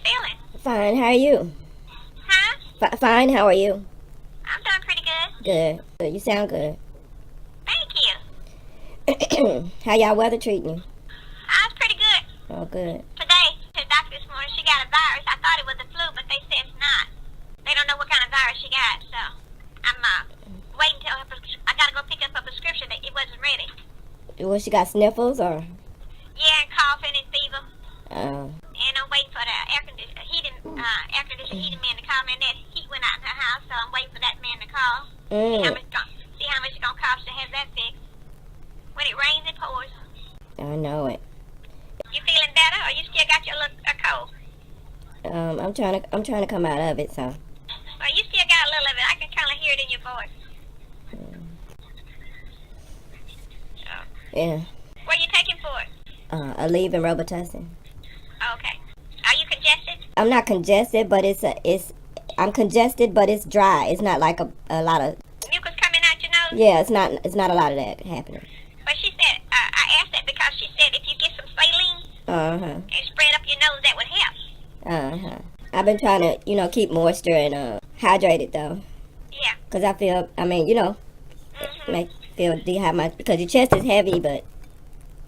feeling? Fine, how are you? Huh? Fine, how are you? I'm doing pretty good. Good. Good. You sound good. Thank you. How y'all weather treating you? I was pretty good. Oh, good. Today, the doctor this morning, she got a virus. I thought it was the flu, but they said it's not. They don't know what kind of virus she got, so I'm waiting till I gotta go pick up a prescription. That it wasn't ready. Well, she got sniffles or? Yeah, and coughing and fever. Oh. And I'm waiting for the air conditioner heating man to call me. And that heat went out in her house, so I'm waiting for that man to call. See how much it's gonna cost to have that fixed. When it rains, it pours. I know it. You feeling better, or you still got your little cold? I'm trying to come out of it, so. Well, you still got a little of it. I can kind of hear it in your voice. Yeah. What are you taking for it? Aleve and Robitussin. Okay. Are you congested? I'm not congested, but I'm congested, but it's dry. It's not like a lot of. Mucus coming out your nose? Yeah, it's not a lot of that happening. But she said, I asked that because she said if you get some saline and spread up your nose, that would help. I've been trying to, keep moisture and hydrated though. Yeah. Cause I feel, feel dehydrated because your chest is heavy, but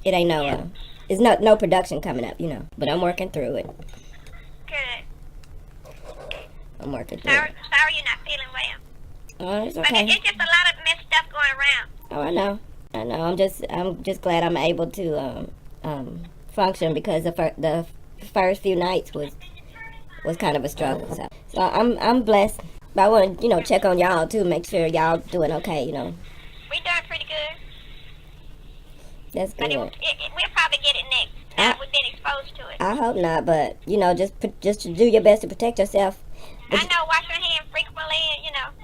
it ain't it's no production coming up, But I'm working through it. Good. I'm working through it. Sorry you're not feeling well. Oh, it's But okay. it's just a lot of messed stuff going around. Oh, I know. I'm just glad I'm able to function because the first few nights was kind of a struggle. So I'm blessed. But I want to check on y'all too, make sure y'all doing okay. We doing pretty good. That's good. But we'll probably get it next. Now we've been exposed to it. I hope not, but just to do your best to protect yourself. I know, wash your hands frequently,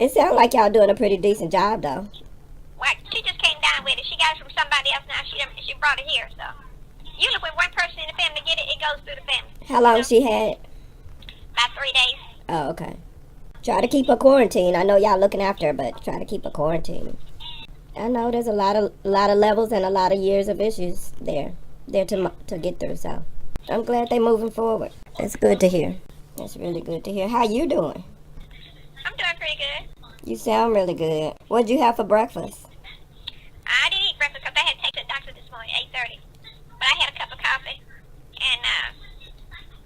It sounds like y'all doing a pretty decent job though. Well, she just came down with it. She got it from somebody else now. She brought it here, so. Usually when one person in the family get it, it goes through the family. How long she had it? About 3 days. Oh, okay. Try to keep her quarantined. I know y'all looking after her, but try to keep her quarantined. I know there's a lot of levels and a lot of years of issues there to get through, so I'm glad they moving forward. That's good to hear. That's really good to hear. How you doing? I'm doing pretty good. You sound really good. What'd you have for breakfast? I didn't eat breakfast because I had to take to the doctor this morning, 8:30. But I had a cup of coffee, and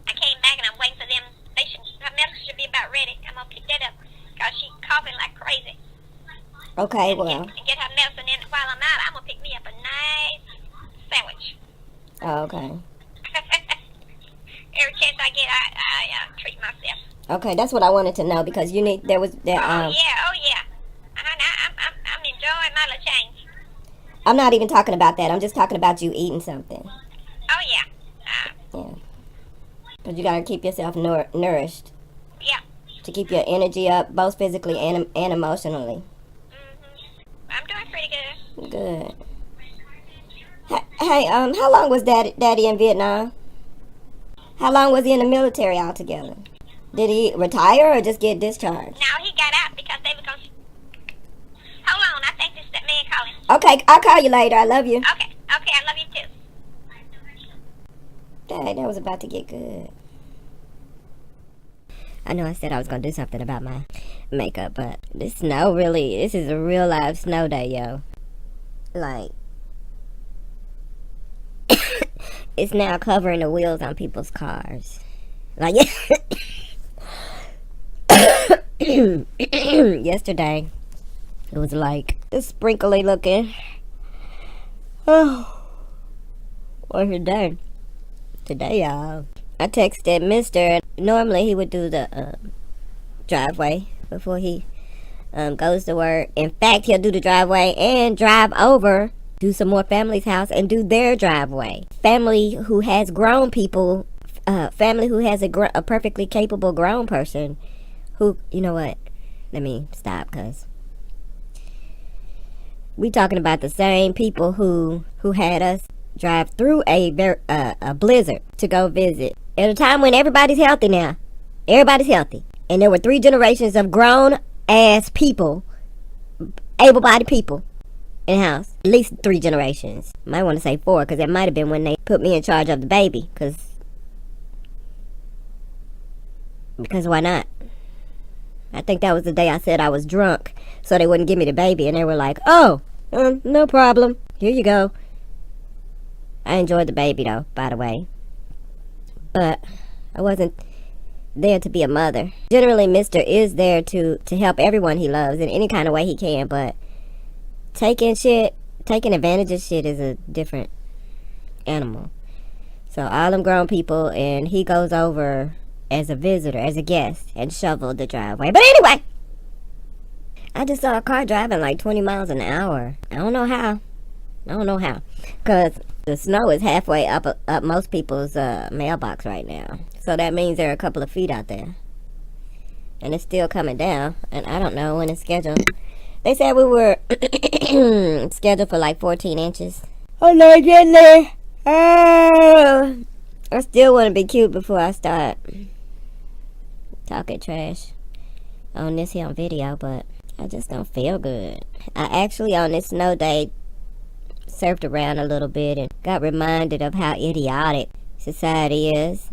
I came back and I'm waiting for them. Her medicine should be about ready. I'm gonna pick that up because she's coughing like crazy. Okay, well. And get her medicine in. While I'm out, I'm gonna pick me up a nice sandwich. Oh, okay. Every chance I get, I treat myself. Okay, that's what I wanted to know because Oh yeah. I'm enjoying my little change. I'm not even talking about that. I'm just talking about you eating something. Oh yeah. Yeah. But you gotta keep yourself nourished. Yeah. To keep your energy up, both physically and emotionally. I'm doing pretty good. Good. Hey, how long was Daddy in Vietnam? How long was he in the military altogether? Did he retire or just get discharged? No, he got out because they were going to... Hold on, I think this is that man calling. Okay, I'll call you later. I love you. Okay, I love you too. Dang, that was about to get good. I know I said I was going to do something about my makeup, but this is a real live snow day, yo. Like, it's now covering the wheels on people's cars. Like, yesterday, it was like sprinkly looking. Oh, or today, y'all. I texted Mr. Normally he would do the driveway before he goes to work. In fact, he'll do the driveway and drive over, do some more family's house and do their driveway. Family who has grown people, family who has a perfectly capable grown person who, you know what, let me stop because we talking about the same people who had us drive through a blizzard to go visit at a time when everybody's healthy now. Everybody's healthy. And there were 3 generations of grown ass people, able-bodied people in the house. At least 3 generations. Might want to say 4 because that might have been when they put me in charge of the baby because Because why not? I think that was the day I said I was drunk, so they wouldn't give me the baby, and they were like, oh, no problem. Here you go. I enjoyed the baby, though, by the way. But I wasn't there to be a mother. Generally, Mr. is there to help everyone he loves in any kind of way he can, but taking advantage of shit is a different animal. So all them grown people, and he goes over as a visitor, as a guest, and shoveled the driveway. But anyway, I just saw a car driving like 20 miles an hour. I don't know how. Because the snow is halfway up most people's mailbox right now. So that means there are a couple of feet out there. And it's still coming down. And I don't know when it's scheduled. They said we were scheduled for like 14 inches. Oh, no, getting there. I still want to be cute before I start talking trash on this here on video, but I just don't feel good. I actually, on this snow day, surfed around a little bit and got reminded of how idiotic society is.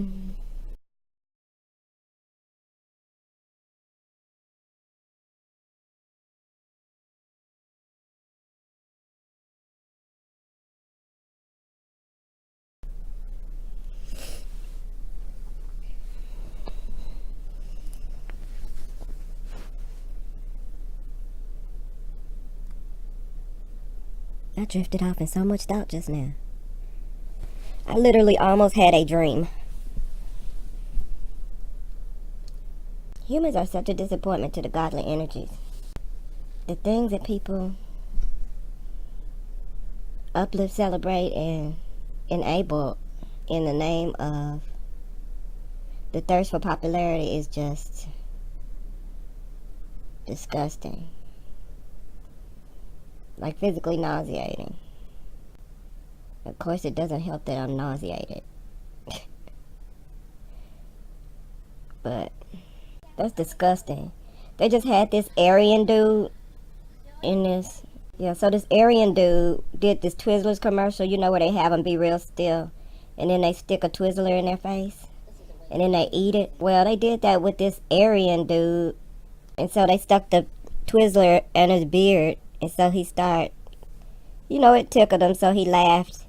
I drifted off in so much thought just now. I literally almost had a dream. Humans are such a disappointment to the godly energies. The things that people uplift, celebrate, and enable in the name of the thirst for popularity is just disgusting. Like physically nauseating. Of course, it doesn't help that I'm nauseated. But that's disgusting. They just had this Aryan dude in this. Yeah, so this Aryan dude did this Twizzlers commercial. You know where they have them be real still. And then they stick a Twizzler in their face. And then they eat it. Well, they did that with this Aryan dude. And so they stuck the Twizzler in his beard. And so he started, it tickled him, so he laughed.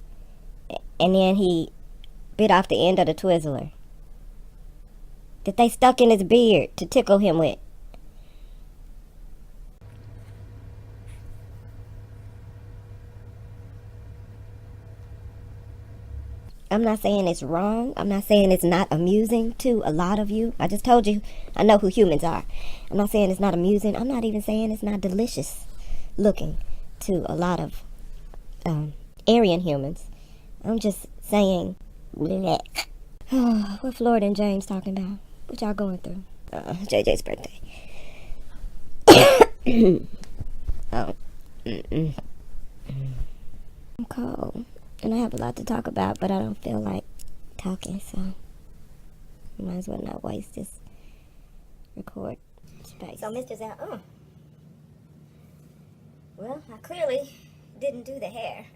And then he bit off the end of the Twizzler that they stuck in his beard to tickle him with. I'm not saying it's wrong. I'm not saying it's not amusing to a lot of you. I just told you I know who humans are. I'm not saying it's not amusing. I'm not even saying it's not delicious looking to a lot of Aryan humans. I'm just saying, what Florida and James talking about? What y'all going through? JJ's birthday. I'm cold, and I have a lot to talk about, but I don't feel like talking, so I might as well not waste this record space. So Mr. Zell, well, I clearly didn't do the hair.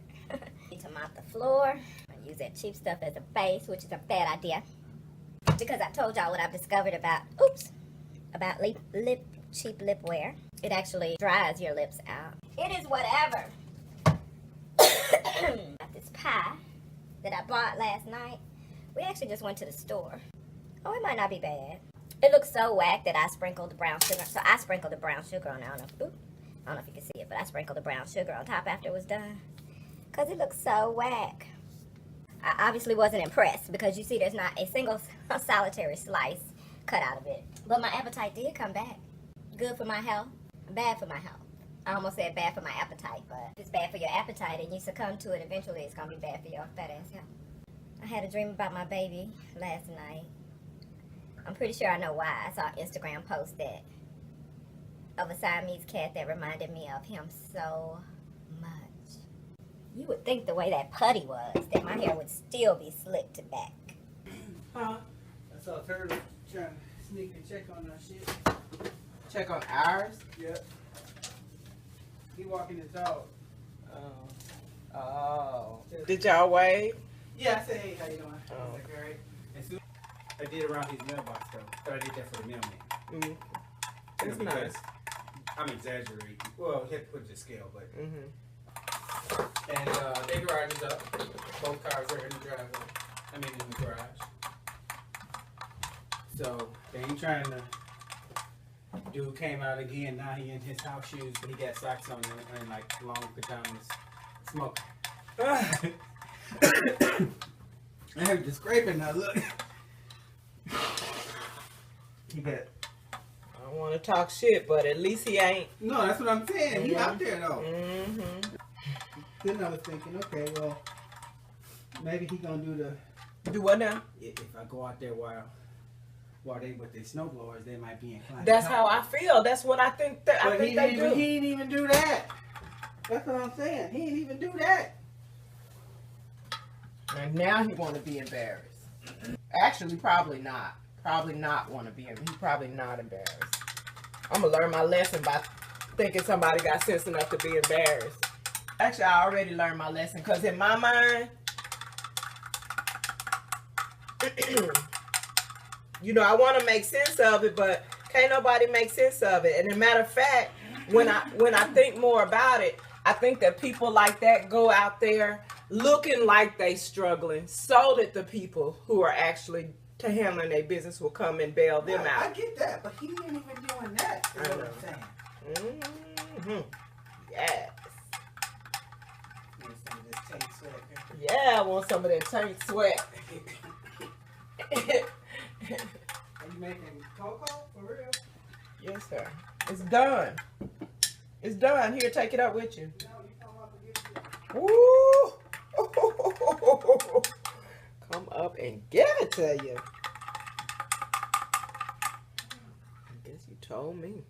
To mop the floor. I use that cheap stuff as a base, which is a bad idea. Because I told y'all what I've discovered about cheap lip wear. It actually dries your lips out. It is whatever. Got this pie that I bought last night. We actually just went to the store. Oh, it might not be bad. It looks so whack that I sprinkled the brown sugar. So I sprinkled the brown sugar on. I don't know if you can see it, but I sprinkled the brown sugar on top after it was done. Because it looks so whack. I obviously wasn't impressed because you see there's not a single solitary slice cut out of it. But my appetite did come back. Good for my health, bad for my health. I almost said bad for my appetite, but if it's bad for your appetite and you succumb to it, eventually it's going to be bad for your fat ass health. I had a dream about my baby last night. I'm pretty sure I know why. I saw an Instagram post of a Siamese cat that reminded me of him so much. You would think the way that putty was, that my hair would still be slicked back. Huh? I saw a turtle trying to sneak and check on our shit. Check on ours? Yep. He walking his dog. Oh. Did y'all wave? Yeah, I said, hey, how you doing? Oh. I was like, all right. I did around his mailbox though. But I did that for the mailman. Mm. That's Because nice. I'm exaggerating. Well, he had to put it to scale, but. Mm-hmm. And their garage is up. Both cars are in the driveway. I mean, in the garage. So they ain't trying to. Dude came out again. Now he in his house shoes, but he got socks on and like long pajamas, smoking. I heard the scraping now. Look. He got. I don't want to talk shit, but at least he ain't. No, that's what I'm saying. He out there though. Mm-hmm. Then I was thinking, okay, well, maybe he gonna do the. Do what now? If I go out there while they with their snowblowers, they might be inclined. That's how I feel. That's what I think. I But think they do. He didn't even do that. That's what I'm saying. He didn't even do that. And now he want to be embarrassed. Actually, probably not. Probably not want to be. He's probably not embarrassed. I'm gonna learn my lesson by thinking somebody got sense enough to be embarrassed. Actually, I already learned my lesson because in my mind, you know, I want to make sense of it, but can't nobody make sense of it. And as a matter of fact, when I think more about it, I think that people like that go out there looking like they struggling so that the people who are actually handling their business will come and bail them out. I get that, but he ain't even doing that. Is what I'm saying. Mm-hmm. Yes. Get some of this tank sweat. Yeah, I want some of that tank sweat. Are you making cocoa for real? Yes, sir. It's done. It's done. Here, take it up with you. No, you come up and get it. Woo! Come up and give it to you. I guess you told me.